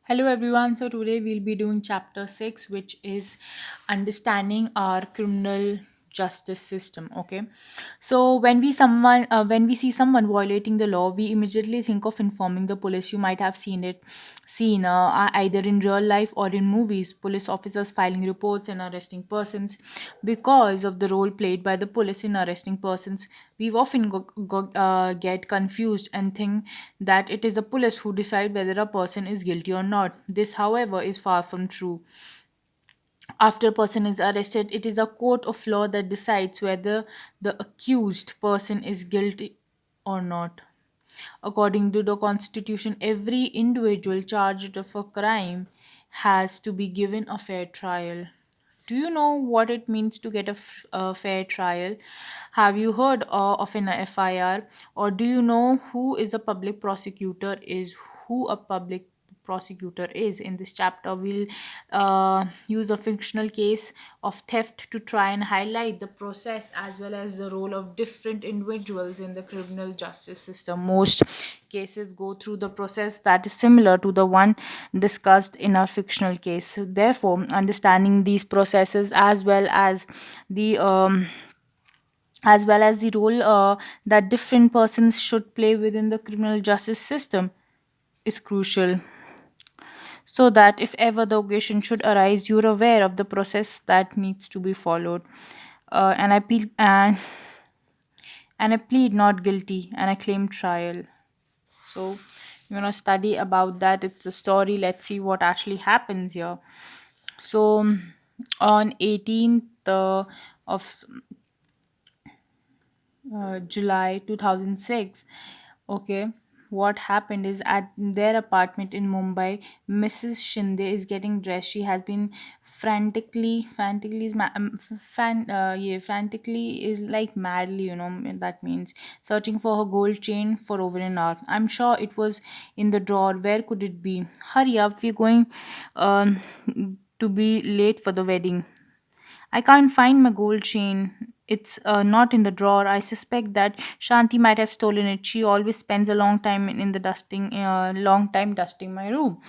Hello everyone. So today we'll be doing chapter 6, which is understanding our criminal justice system. Okay. So when we see someone violating the law, we immediately think of informing the police. You might have seen either in real life or in movies, police officers filing reports and arresting persons. Because of the role played by the police in arresting persons, we often get confused and think that it is the police who decide whether a person is guilty or not. This, however, is far from true. After a person is arrested, it is a court of law that decides whether the accused person is guilty or not. According to the Constitution, every individual charged of a crime has to be given a fair trial. Do you know what it means to get a fair trial? Have you heard of an FIR? Or do you know who is a public prosecutor? Is who a public prosecutor is? In this chapter, we'll use a fictional case of theft to try and highlight the process as well as the role of different individuals in the criminal justice system. Most cases go through the process that is similar to the one discussed in a fictional case. So therefore, understanding these processes the the role that different persons should play within the criminal justice system is crucial, so that if ever the occasion should arise, you're aware of the process that needs to be followed. And I plead not guilty and I claim trial. So, study about that. It's a story. Let's see what actually happens here. So, on 18th of July 2006, okay, what happened is at their apartment in Mumbai, Mrs. Shinde is getting dressed. She has been frantically, frantically is like madly, that means searching for her gold chain for over an hour. I'm sure it was in the drawer. Where could it be? Hurry up, we're going um, to be late for the wedding. I can't find my gold chain. It's not in the drawer. I suspect that Shanti might have stolen it. She always spends a long time dusting my room.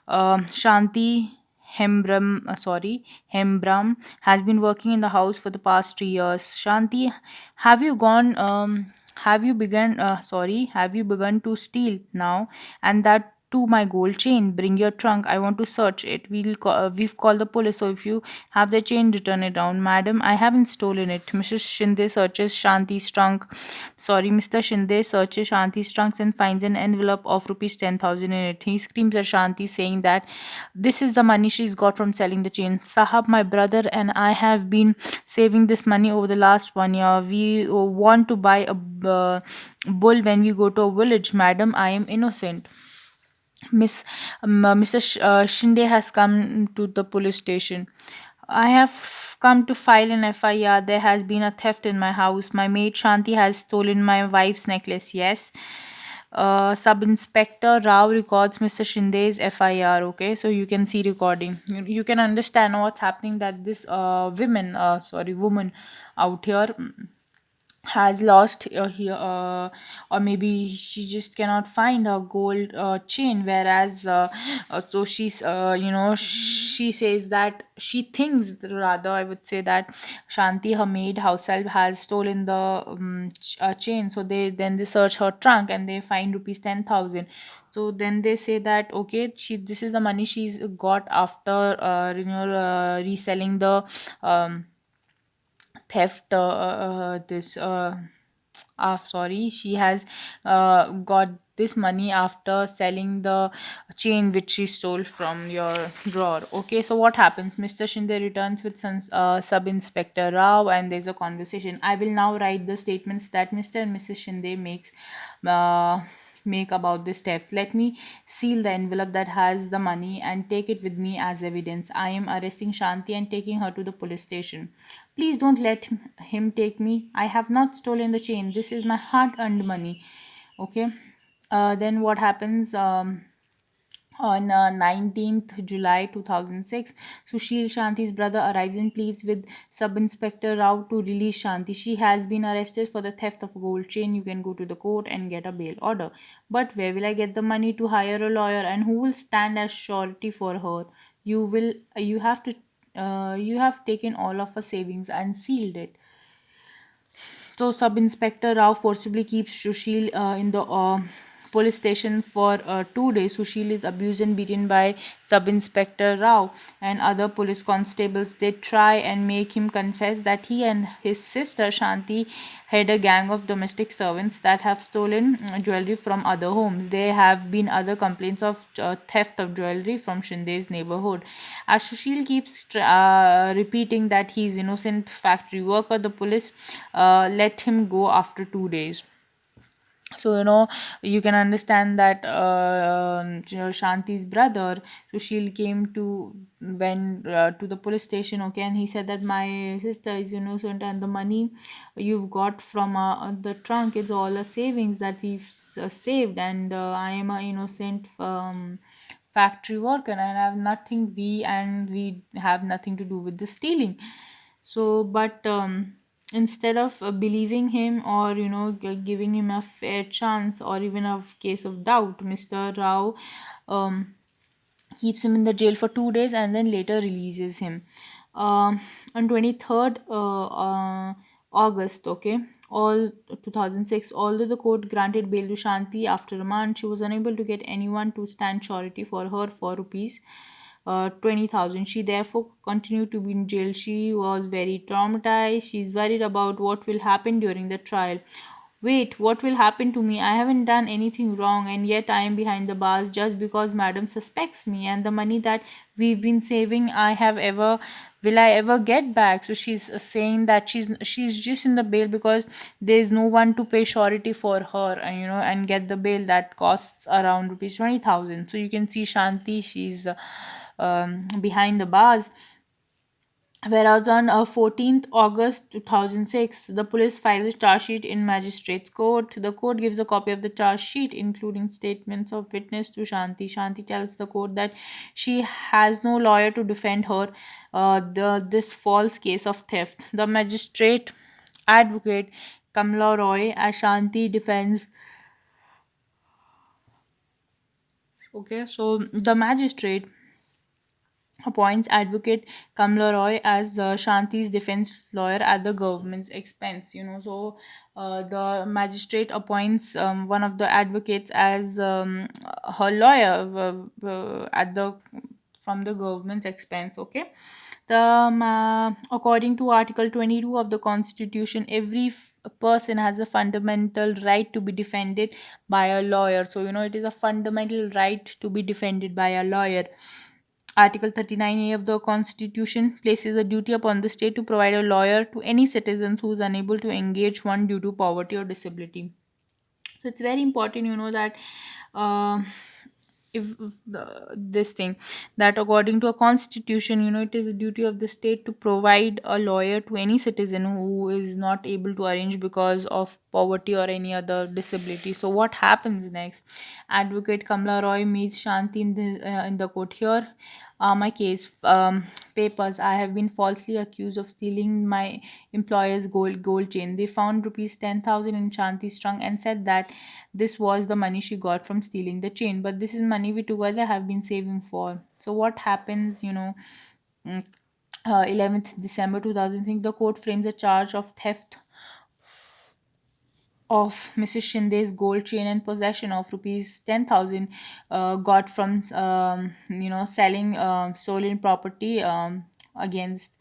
Shanti Hembram has been working in the house for the past 3 years. Shanti, have you gone? Have you begun? Have you begun to steal now? And that to my gold chain. Bring your trunk. I want to search it. We've called the police. So if you have the chain, return it down, madam. I haven't stolen it. Mrs. Shinde searches Shanti's trunk. Mr. Shinde searches Shanti's trunks and finds an envelope of rupees 10,000 in it. He screams at Shanti, saying that this is the money she's got from selling the chain. Sahab, my brother and I have been saving this money over the last 1 year. We want to buy a bull when we go to a village, madam. I am innocent. Mr. Shinde has come to the police station. I have come to file an FIR. There has been a theft in my house. My maid Shanti has stolen my wife's necklace. Yes. Sub Inspector Rao records Mr. Shinde's FIR. Okay, so you can see recording. You can understand what's happening. That this woman out here has lost here, or maybe she just cannot find her gold chain, whereas so she's she says that she thinks, rather I would say, that Shanti, her maid house help, has stolen the chain. So they search her trunk and they find rupees 10,000. So then they say that okay, this is the money she's got after reselling the theft this sorry she has got this money after selling the chain which she stole from your drawer. Okay, so what happens? Mr. Shinde returns with sub inspector Rao and there's a conversation. I will now write the statements that Mr. and Mrs. Shinde uh, make about this theft. Let me seal the envelope that has the money and take it with me as evidence. I am arresting Shanti and taking her to the police station. Please don't let him take me. I have not stolen the chain. This is my hard earned money. Okay. Then what happens? On 19th July 2006, Sushil Shanti's brother arrives and pleads with Sub Inspector Rao to release Shanti. She has been arrested for the theft of a gold chain. You can go to the court and get a bail order. But where will I get the money to hire a lawyer, and who will stand as surety for her? You have to, you have taken all of her savings and sealed it. So Sub Inspector Rao forcibly keeps Sushil in the police station for 2 days. Sushil is abused and beaten by Sub Inspector Rao and other police constables. They try and make him confess that he and his sister Shanti had a gang of domestic servants that have stolen jewelry from other homes. There have been other complaints of theft of jewelry from Shinde's neighborhood. As Sushil keeps repeating that he is innocent factory worker, the police let him go after 2 days. So you can understand that Shanti's brother Sushil came to when to the police station, okay, and he said that my sister is innocent, and the money you've got from the trunk is all a savings that we've saved, and I am a innocent factory worker, and I have nothing, we have nothing to do with the stealing. So but instead of believing him, or giving him a fair chance or even a case of doubt, Mr. Rao um, keeps him in the jail for 2 days and then later releases him. On 23rd August, okay, all 2006, although the court granted bail to Shanti after remand, she was unable to get anyone to stand surety for her for rupees 20,000. She therefore continued to be in jail. She was very traumatized. She's worried about what will happen during the trial. Wait, what will happen to me? I haven't done anything wrong, and yet I am behind the bars just because madam suspects me. And the money that we've been saving, will I ever get back? So she's saying that she's just in the bail because there's no one to pay surety for her, and and get the bail that costs around rupees 20,000. So you can see Shanti, she's behind the bars. Whereas on 14th August 2006, the police files a charge sheet in magistrate's court. The court gives a copy of the charge sheet, including statements of witness to Shanti. Shanti tells the court that she has no lawyer to defend her this false case of theft. The magistrate advocate Kamla Roy as Shanti defends. Okay, so the magistrate appoints advocate Kamla Roy as Shanti's defense lawyer at the government's expense. So the magistrate appoints one of the advocates as her lawyer at the from the government's expense. Okay, according to Article 22 of the Constitution, every person has a fundamental right to be defended by a lawyer. So it is a fundamental right to be defended by a lawyer. Article 39A of the Constitution places a duty upon the state to provide a lawyer to any citizens who is unable to engage one due to poverty or disability. So it's very important, that uh, if this thing, that according to a constitution, it is a duty of the state to provide a lawyer to any citizen who is not able to arrange because of poverty or any other disability. So what happens next? Advocate Kamla Roy meets Shanti in the court. Here my case papers. I have been falsely accused of stealing my employer's gold chain. They found rupees 10,000 in Shanti's trunk and said that this was the money she got from stealing the chain. But this is money we together have been saving for. So what happens? Mm, 11th December 2006, the court frames a charge of theft of Mrs. Shinde's gold chain and possession of rupees 10,000 got from selling stolen property against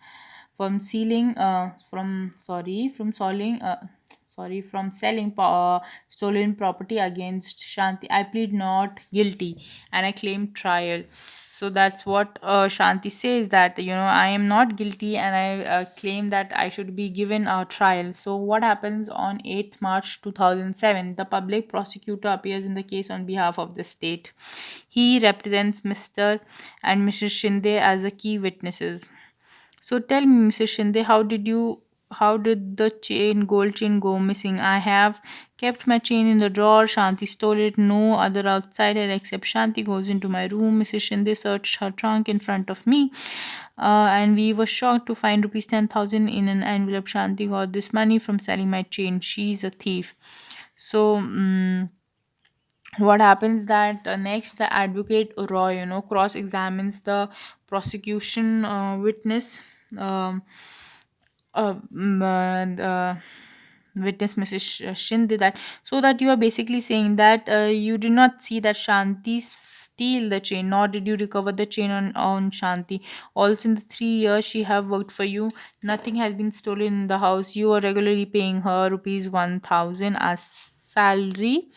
from sealing from selling from selling stolen property against Shanti. I plead not guilty and I claim trial. So that's what Shanti says, that I am not guilty and I claim that I should be given a trial. So what happens on 8th March 2007? The public prosecutor appears in the case on behalf of the state. He represents Mr. and Mrs. Shinde as the key witnesses. So tell me, Mrs. Shinde, how did you how did the gold chain go missing? I have kept my chain in the drawer. Shanti stole it. No other outsider except Shanti goes into my room. Mrs. Shinde searched her trunk in front of me. And we were shocked to find rupees 10,000 in an envelope. Shanti got this money from selling my chain. She's a thief. So, what happens that next the advocate Roy, cross examines the prosecution witness. Um, and witness Mrs. Shinde, that so that you are basically saying that you did not see that Shanti steal the chain, nor did you recover the chain on Shanti. Also, in the 3 years she have worked for you, nothing has been stolen in the house. You are regularly paying her rupees 1,000 as salary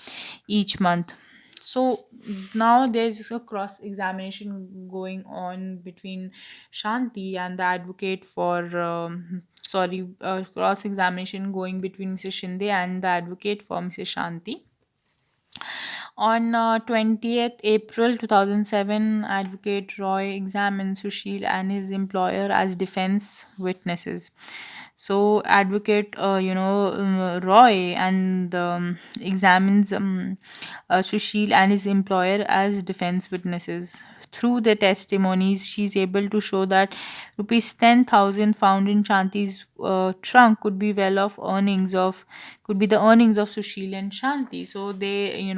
each month. So now there's a cross examination going on between Shanti and the advocate for cross examination going between Mrs. Shinde and the advocate for Mrs. Shanti. On 20th April 2007, Advocate Roy examined Sushil and his employer as defense witnesses. So, Advocate, Roy and examines Sushil and his employer as defense witnesses. Through their testimonies, she's able to show that rupees 10,000 found in Shanti's trunk could be the earnings of Sushil and Shanti. So they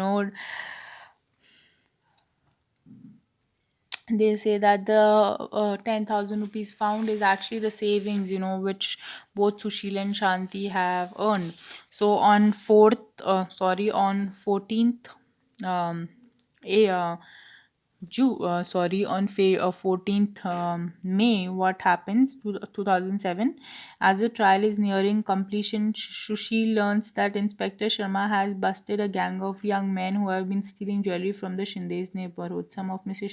say that the 10,000 rupees found is actually the savings, which both Sushil and Shanti have earned. So on 14th a on 14th May, what happens to 2007? As the trial is nearing completion, Sushil learns that Inspector Sharma has busted a gang of young men who have been stealing jewelry from the Shinde's neighborhood. Some of Mrs.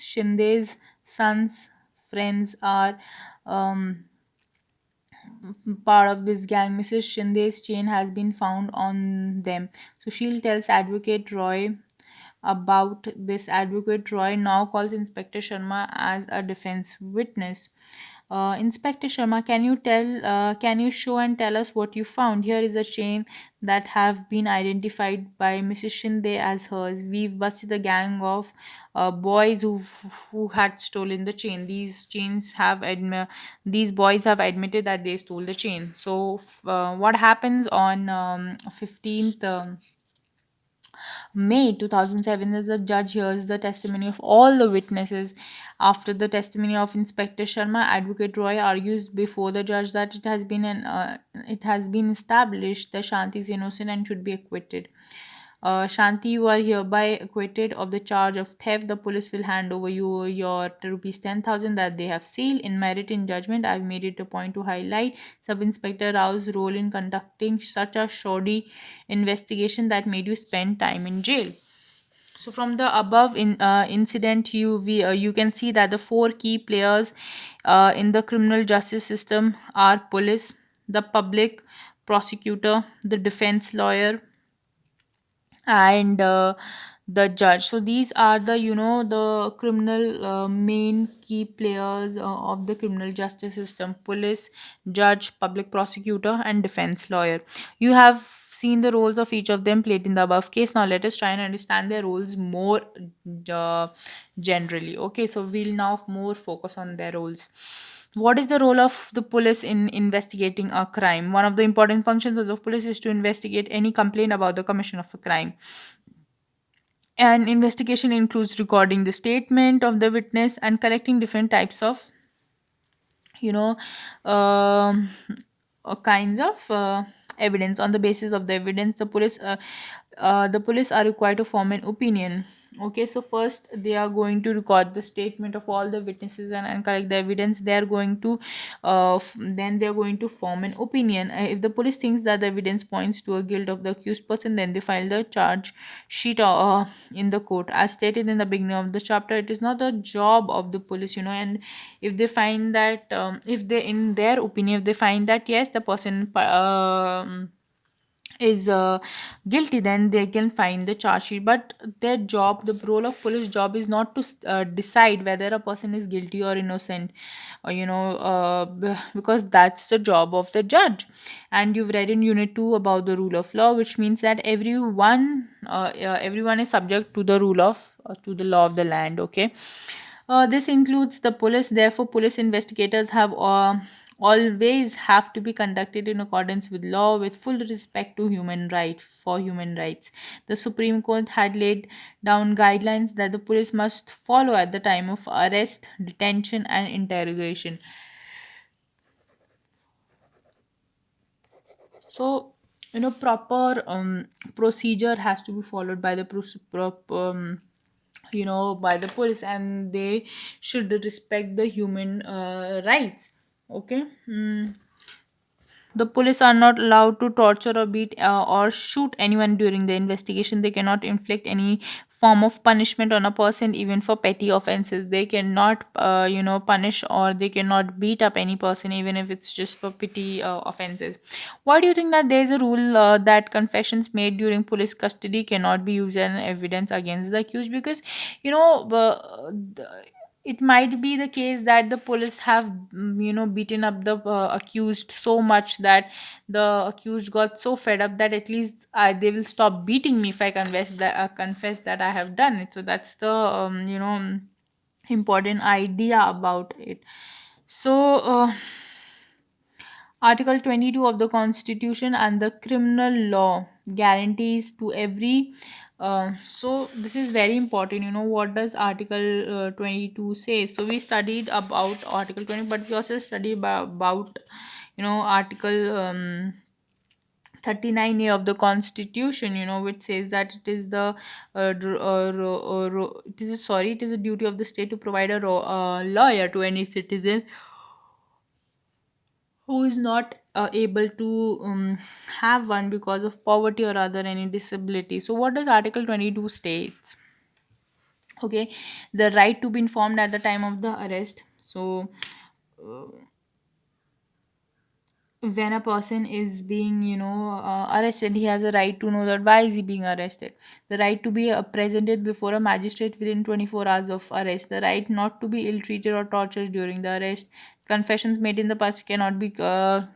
Shinde's sons' friends are um, part of this gang. Mrs. Shinde's chain has been found on them. Sushil tells Advocate Roy about this. Advocate Roy now calls Inspector Sharma as a defense witness. Inspector Sharma, can you show and tell us what you found? Here is a chain that have been identified by Mrs. Shinde as hers. We've busted the gang of boys who had stolen the chain. These boys have admitted that they stole the chain. So, what happens on 15th? May 2007, as the judge hears the testimony of all the witnesses. After the testimony of Inspector Sharma, Advocate Roy argues before the judge that it has been established that Shanti is innocent and should be acquitted. Shanti, you are hereby acquitted of the charge of theft. The police will hand over you your rupees 10,000 that they have sealed. In my written judgment, I've made it a point to highlight Sub Inspector Rao's role in conducting such a shoddy investigation that made you spend time in jail. So from the above incident, you can see that the four key players in the criminal justice system are police, the public prosecutor, the defense lawyer, and the judge. So these are the the criminal main key players of the criminal justice system: police, judge, public prosecutor, and defense lawyer. You have seen the roles of each of them played in the above case. Now let us try and understand their roles more uh, generally. Okay, so we'll now more focus on their roles. What is the role of the police in investigating a crime? One of the important functions of the police is to investigate any complaint about the commission of a crime. An investigation includes recording the statement of the witness and collecting different types of, you know, um, kinds of evidence. On the basis of the evidence, the police are required to form an opinion. Okay, so first they are going to record the statement of all the witnesses and collect the evidence. They are going to then they are going to form an opinion. If the police thinks that the evidence points to a guilt of the accused person, then they file the charge sheet in the court. As stated in the beginning of the chapter, it is not the job of the police, and if they find that if they in their opinion, if they find that yes, the person is guilty, then they can find the charge sheet. But their job, the role of police job is not to decide whether a person is guilty or innocent, or because that's the job of the judge. And you've read in unit 2 about the rule of law, which means that everyone is subject to the rule of to the law of the land. Okay. This includes the police. Therefore, police investigators have always have to be conducted in accordance with law, with full respect to human rights. The Supreme Court had laid down guidelines that the police must follow at the time of arrest, detention, and interrogation. So, proper procedure has to be followed by the by the police, and they should respect the human rights. Okay. The police are not allowed to torture or beat or shoot anyone during the investigation. They cannot inflict any form of punishment on a person, even for petty offenses. They cannot, punish, or they cannot beat up any person, even if it's just for petty offenses. Why do you think that there is a rule that confessions made during police custody cannot be used as evidence against the accused? Because, it might be the case that the police have beaten up the accused so much that the accused got so fed up that at least they will stop beating me if I confess that I have done it. So that's the important idea about it. So Article 22 of the Constitution and the criminal law guarantees to every. So this is very important. What does Article 22 say? So we studied about Article 20, but we also studied about Article 39A of the Constitution, which says that it is the it is sorry, it is a duty of the state to provide a lawyer to any citizen who is not able to have one because of poverty or other any disability. So what does Article 22 states? Okay, the right to be informed at the time of the arrest. So when a person is being arrested, he has a right to know that why is he being arrested, the right to be presented before a magistrate within 24 hours of arrest, the right not to be ill treated or tortured during the arrest. Confessions made in the past cannot be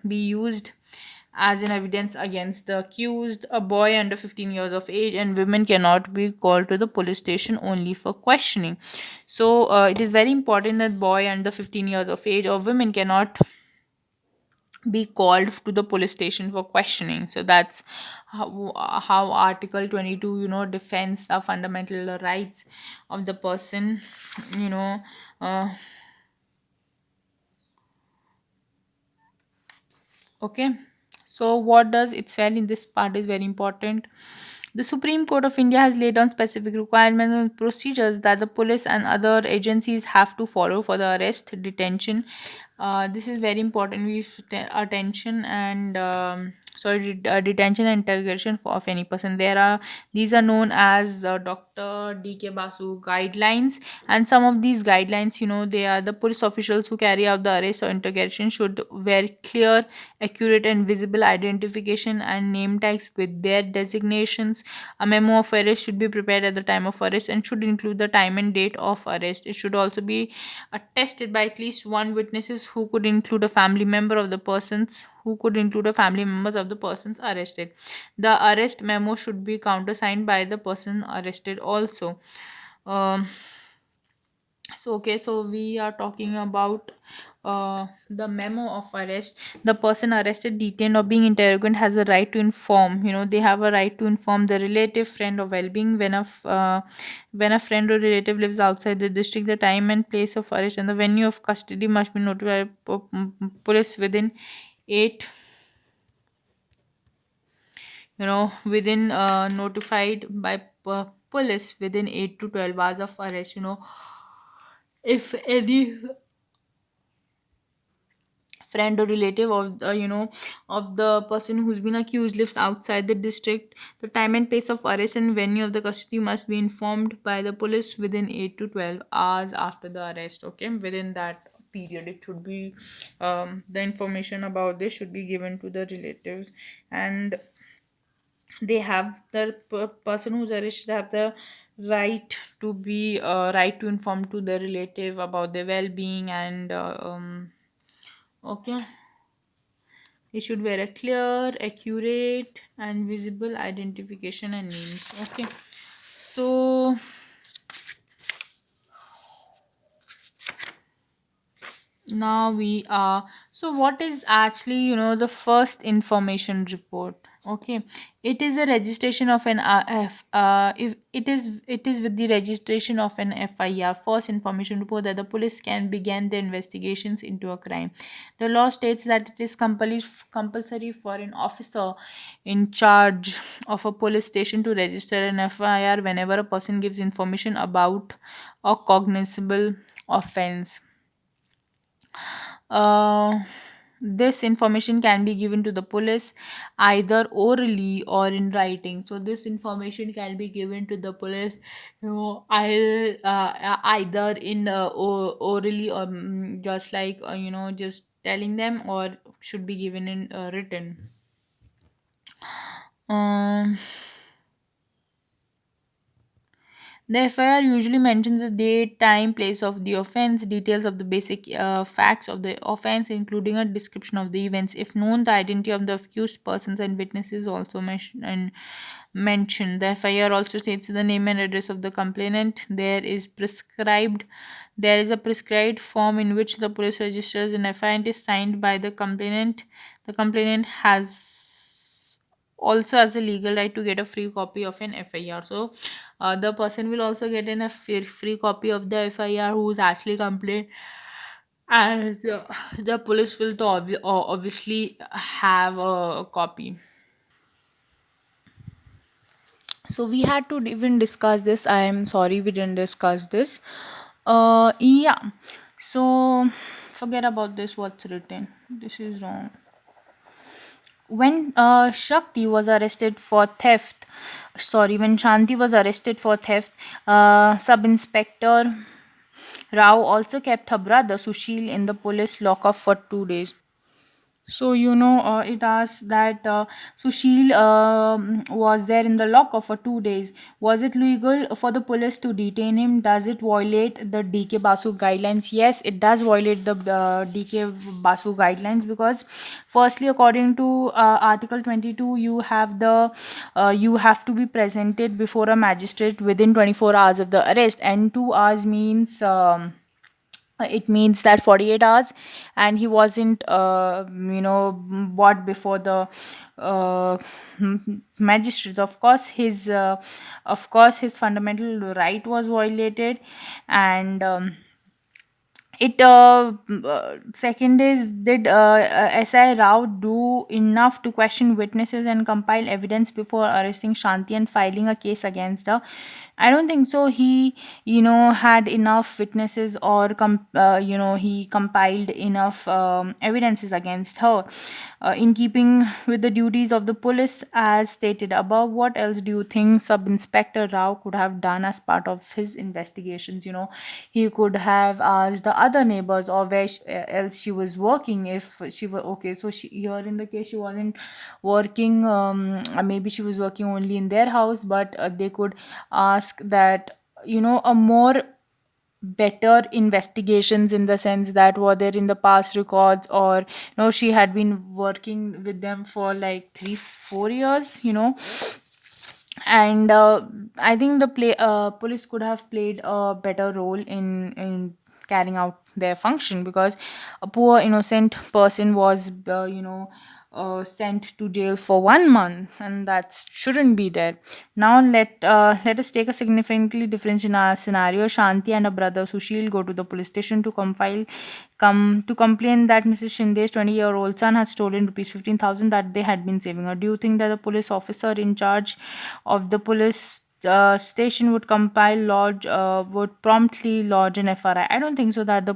used as an evidence against the accused. A boy under 15 years of age and women cannot be called to the police station only for questioning. So it is very important that boy under 15 years of age or women cannot be called to the police station for questioning. So that's how Article 22 defends the fundamental rights of the person. you know uh, okay. So what does it say in this part is very important. The Supreme Court of India has laid down specific requirements and procedures that the police and other agencies have to follow for the arrest, detention. This is very important. Attention and detention and interrogation of any person. These are known as Dr. D.K. Basu guidelines, and some of these guidelines, they are the police officials who carry out the arrest or interrogation should wear clear, accurate, and visible identification and name tags with their designations. A memo of arrest should be prepared at the time of arrest and should include the time and date of arrest. It should also be attested by at least one witnesses who could include a family member of the persons who could include a family members of the persons arrested. The arrest memo should be countersigned by the person arrested also. Um, so we are talking about the memo of arrest. The person arrested, detained, or being interrogated has a right to inform. They have a right to inform the relative, friend, or well-being when a friend or relative lives outside the district. The time and place of arrest and the venue of custody must be notified police within 8 within notified by police within 8 to 12 hours of arrest. If any friend or relative of of the person who's been accused lives outside the district, the time and place of arrest and venue of the custody must be informed by the police within 8 to 12 hours after the arrest. Okay, within that period it should be the information about this should be given to the relatives. And they have the person who's arrested have the right to be right to inform to their relative about their well-being, and okay, they should wear a clear, accurate, and visible identification and names. Okay, so now we are, so what is actually, the first information report? Okay, it is a registration of an if it is with the registration of an FIR, first information report, that the police can begin the investigations into a crime. The law states that it is compulsory for an officer in charge of a police station to register an FIR whenever a person gives information about a cognizable offense. uh, this information can be given to the police either orally or in writing. So this information can be given to the police, either in orally, or just like, just telling them, or should be given in written. Um, The FIR usually mentions the date, time, place of the offense, details of the basic facts of the offense, including a description of the events. If known, the identity of the accused persons and witnesses also mentioned. The FIR also states the name and address of the complainant. There is a prescribed form in which the police registers an FIR and is signed by the complainant. The complainant has also has a legal right to get a free copy of an FIR. So the person will also get a free copy of the FIR who's actually complained, and the police will to obviously have a copy. So we had to even discuss this. I am sorry we didn't discuss this. Yeah. So forget about this. What's written? This is wrong. When Shakti was arrested for theft, sorry, when Shanti was arrested for theft, Sub Inspector Rao also kept her brother Sushil in the police lockup for 2 days. So, it asks that Sushil was there in the lockup for 2 days. Was it legal for the police to detain him? Does it violate the DK Basu guidelines? Yes, it does violate the DK Basu guidelines, because, firstly, according to Article 22, you have to be presented before a magistrate within 24 hours of the arrest, and 2 hours means. It means that 48 hours, and he wasn't brought before the uh, magistrate. Of course his fundamental right was violated. And it second is, did SI Rao do enough to question witnesses and compile evidence before arresting Shanti and filing a case against her? I don't think so. He, had enough witnesses, or he compiled enough evidences against her. In keeping with the duties of the police as stated above, what else do you think Sub Inspector Rao could have done as part of his investigations? He could have asked the other neighbors, or where else she was working, if she were okay. So here in the case, she wasn't working. Maybe she was working only in their house, but they could ask that, a more better investigations, in the sense that were there in the past records, or she had been working with them for like 3 4 years, and I think the police could have played a better role in carrying out their function, because a poor innocent person was sent to jail for 1 month, and that shouldn't be there. Now let us take a significantly different scenario. Shanti and her brother Sushil go to the police station to come to complain that Mrs. Shinde's 20-year-old son had stolen rupees 15,000 that they had been saving her. Do you think that the police officer in charge of the police station would promptly lodge an FRI? I don't think so that the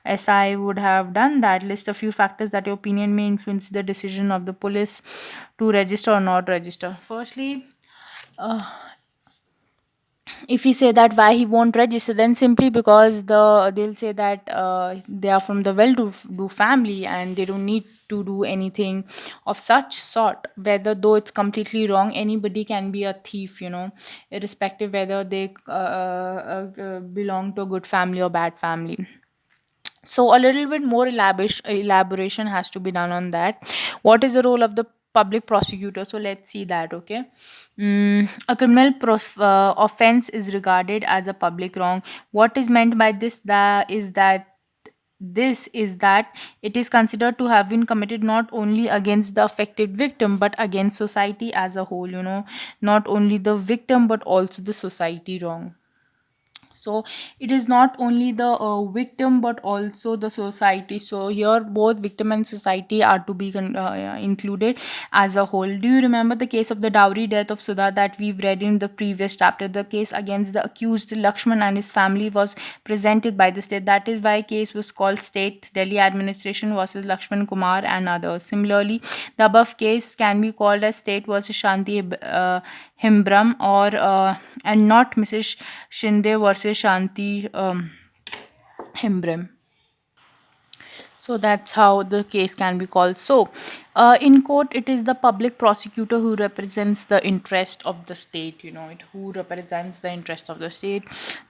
SI would have done that. List a few factors that your opinion may influence the decision of the police to register or not register. Firstly, if we say that why he won't register, then simply because they'll say that they are from the well-to-do family and they don't need to do anything of such sort. Whether though it's completely wrong, anybody can be a thief, irrespective whether they belong to a good family or bad family. So a little bit more elaboration has to be done on that. What is the role of the public prosecutor? So let's see that. Okay. A criminal offense is regarded as a public wrong. What is meant by this is that it is considered to have been committed not only against the affected victim but against society as a whole. Not only the victim but also the society wrong. So it is not only the victim but also the society. So here both victim and society are to be included as a whole. Do you remember the case of the dowry death of Sudha that we've read in the previous chapter? The case against the accused Lakshman and his family was presented by the state. That is why case was called State Delhi Administration versus Lakshman Kumar and others. Similarly, the above case can be called as State versus Shanti Himbram, or and not Mrs. Shinde versus Shanti Himbram. So that's how the case can be called. So, in court, it is the public prosecutor who represents the interest of the state. Who represents the interest of the state.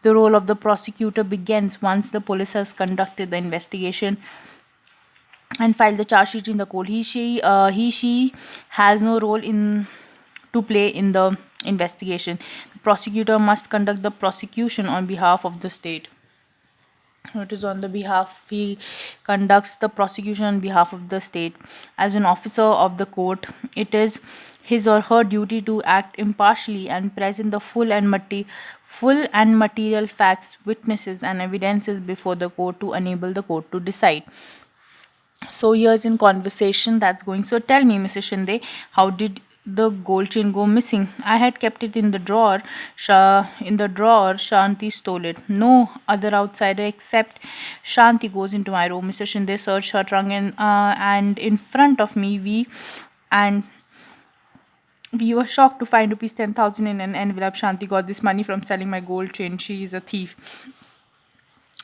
The role of the prosecutor begins once the police has conducted the investigation and filed the charge sheet in the court. She has no role in to play in the investigation. The prosecutor must conduct the prosecution on behalf of the state. It is on the behalf, he conducts the prosecution on behalf of the state. As an officer of the court, it is his or her duty to act impartially and present the full and material facts, witnesses, and evidences before the court to enable the court to decide. So here's in conversation that's going. So tell me, Mrs. Shinde, how did the gold chain go missing? I had kept it in the drawer. In the drawer, Shanti stole it. No other outsider except Shanti goes into my room. Mrs. Shinde searched her trunk, and in front of me, and we were shocked to find rupees 10,000 in an envelope. Shanti got this money from selling my gold chain. She is a thief.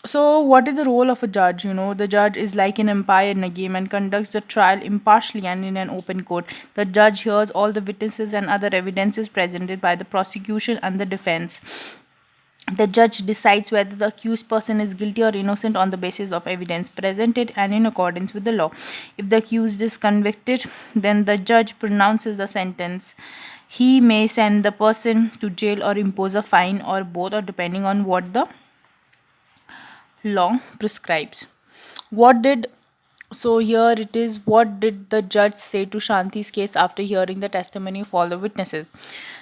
So, what is the role of a judge? The judge is like an umpire in a game and conducts the trial impartially and in an open court. The judge hears all the witnesses and other evidences presented by the prosecution and the defense. The judge decides whether the accused person is guilty or innocent on the basis of evidence presented and in accordance with the law. If the accused is convicted, then the judge pronounces the sentence. He may send the person to jail or impose a fine or both, or depending on what the law prescribes. What did so here it is, what did the judge say to Shanti's case after hearing the testimony of all the witnesses?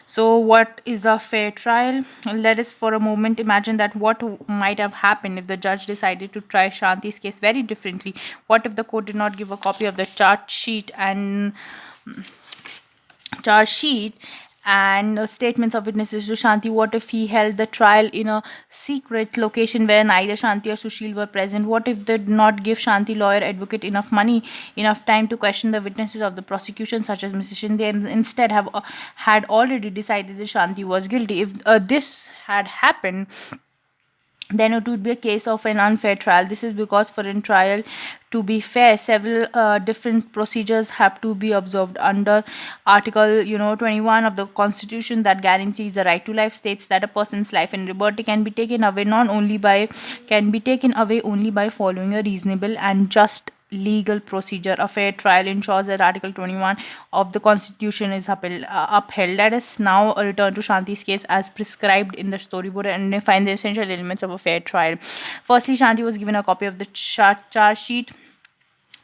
So what is a fair trial? Let us for a moment imagine that what might have happened if the judge decided to try Shanti's case very differently. What if the court did not give a copy of the charge sheet and statements of witnesses to Shanti? What if he held the trial in a secret location where neither Shanti or Sushil were present? What if they did not give Shanti lawyer advocate enough money, enough time to question the witnesses of the prosecution, such as Mrs. Shinde, and instead have had already decided that Shanti was guilty? If this had happened, then it would be a case of an unfair trial. This is because for a trial to be fair, several different procedures have to be observed. Under Article 21 of the Constitution, that guarantees the right to life, states that a person's life and liberty can be taken away only by following a reasonable and just legal procedure. A fair trial ensures that Article 21 of the Constitution is upheld. Let us now return to Shanti's case as prescribed in the storyboard and define the essential elements of a fair trial. Firstly, Shanti was given a copy of the charge sheet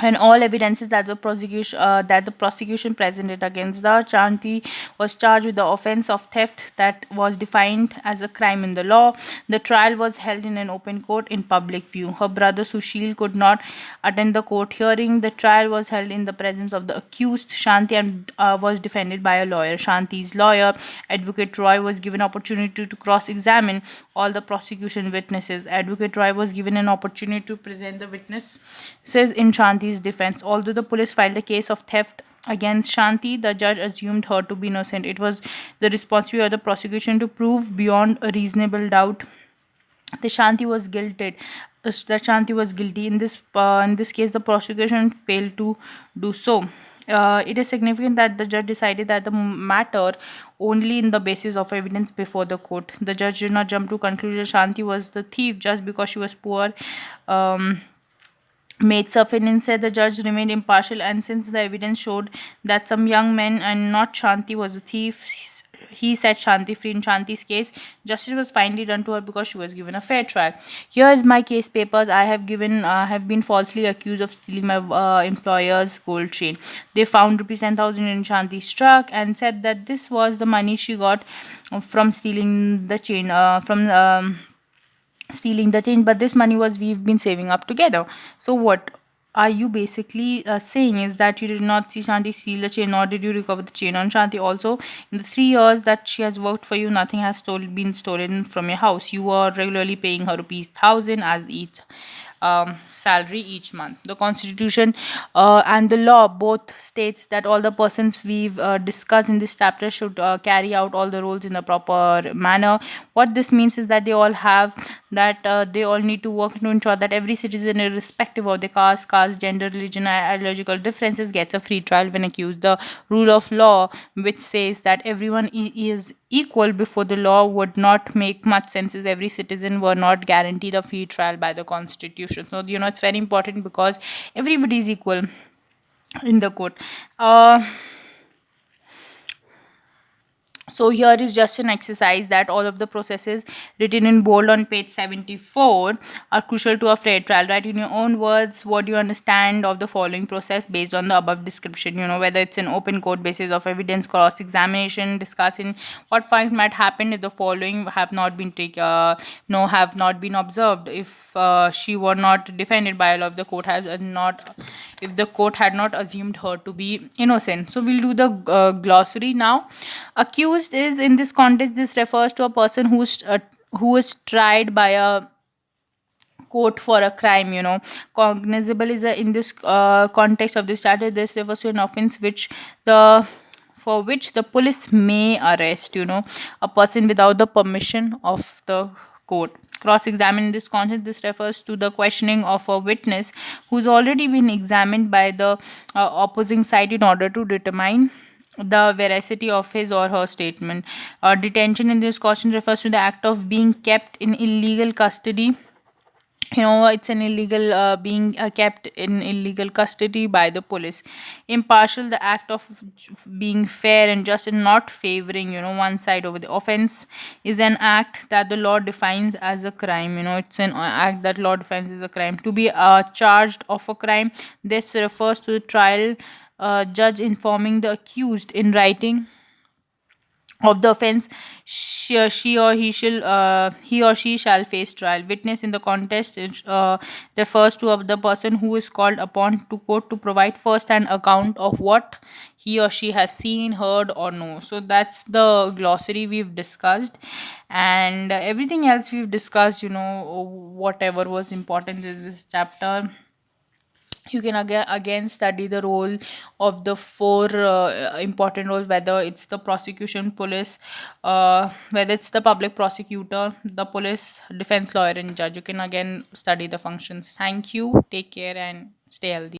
and all evidences that the prosecution presented against the Shanti was charged with the offense of theft that was defined as a crime in the law. The trial was held in an open court in public view. Her brother Sushil could not attend the court hearing. The trial was held in the presence of the accused Shanti and was defended by a lawyer. Shanti's lawyer, Advocate Roy, was given opportunity to cross-examine all the prosecution witnesses. Advocate Roy was given an opportunity to present the witnesses in Shanti's Shanti's defense. Although the police filed a case of theft against Shanti, the judge assumed her to be innocent. It was the responsibility of the prosecution to prove beyond a reasonable doubt that Shanti was guilty. In this case, the prosecution failed to do so. It is significant that the judge decided that the matter only in the basis of evidence before the court. The judge did not jump to conclusion Shanti was the thief just because she was poor. Um, Made sufficient, said the judge remained impartial, and since the evidence showed that some young men and not Shanti was a thief, he set Shanti free. In Shanti's case, justice was finally done to her because she was given a fair trial. Here is my case papers. Have been falsely accused of stealing my employer's gold chain. They found rupees 10,000 in Shanti's truck and said that this was the money she got from stealing the chain. From Stealing the change, but this money was we've been saving up together. So what are you basically saying is that you did not see Shanti steal the chain, nor did you recover the chain on Shanti. Also, in the 3 years that she has worked for you, nothing has been stolen from your house. You are regularly paying her rupees 1,000 as each salary each month. The constitution and the law both states that all the persons we've discussed in this chapter should carry out all the roles in the proper manner. What this means is that they all need to work to ensure that every citizen, irrespective of their caste, gender, religion, ideological differences, gets a free trial when accused. The rule of law, which says that everyone is equal before the law, would not make much sense as every citizen were not guaranteed a free trial by the constitution. So it's very important because everybody is equal in the court. uh, so here is just an exercise that all of the processes written in bold on page 74 are crucial to a fair trial. Write in your own words what you understand of the following process based on the above description. Whether it's an open court basis of evidence, cross examination, discussing what point might happen if the following have not been have not been observed. If she were not defended by law, if the court had not assumed her to be innocent. So we'll do the glossary now. Accused is, in this context, this refers to a person who is tried by a court for a crime. Cognizable is in this context of this chapter, this refers to an offense the for which the police may arrest a person without the permission of the court. Cross examine, in this context, this refers to the questioning of a witness who's already been examined by the opposing side in order to determine the veracity of his or her statement. Detention, in this caution, refers to the act of being kept in illegal custody. It's an illegal being kept in illegal custody by the police. Impartial, the act of being fair and just and not favoring one side over the offense, is an act that the law defines as a crime. It's an act that law defines as a crime. To be charged of a crime, this refers to the trial judge informing the accused in writing of the offense he or she shall face trial. Witness, in the contest, it refers to the person who is called upon to court to provide first hand account of what he or she has seen, heard, or know. So that's the glossary we've discussed, and everything else we've discussed. Whatever was important in this chapter. You can again study the role of the four important roles, whether it's the prosecution, police, whether it's the public prosecutor, the police, defense lawyer, and judge. You can again study the functions. Thank you, take care, and stay healthy.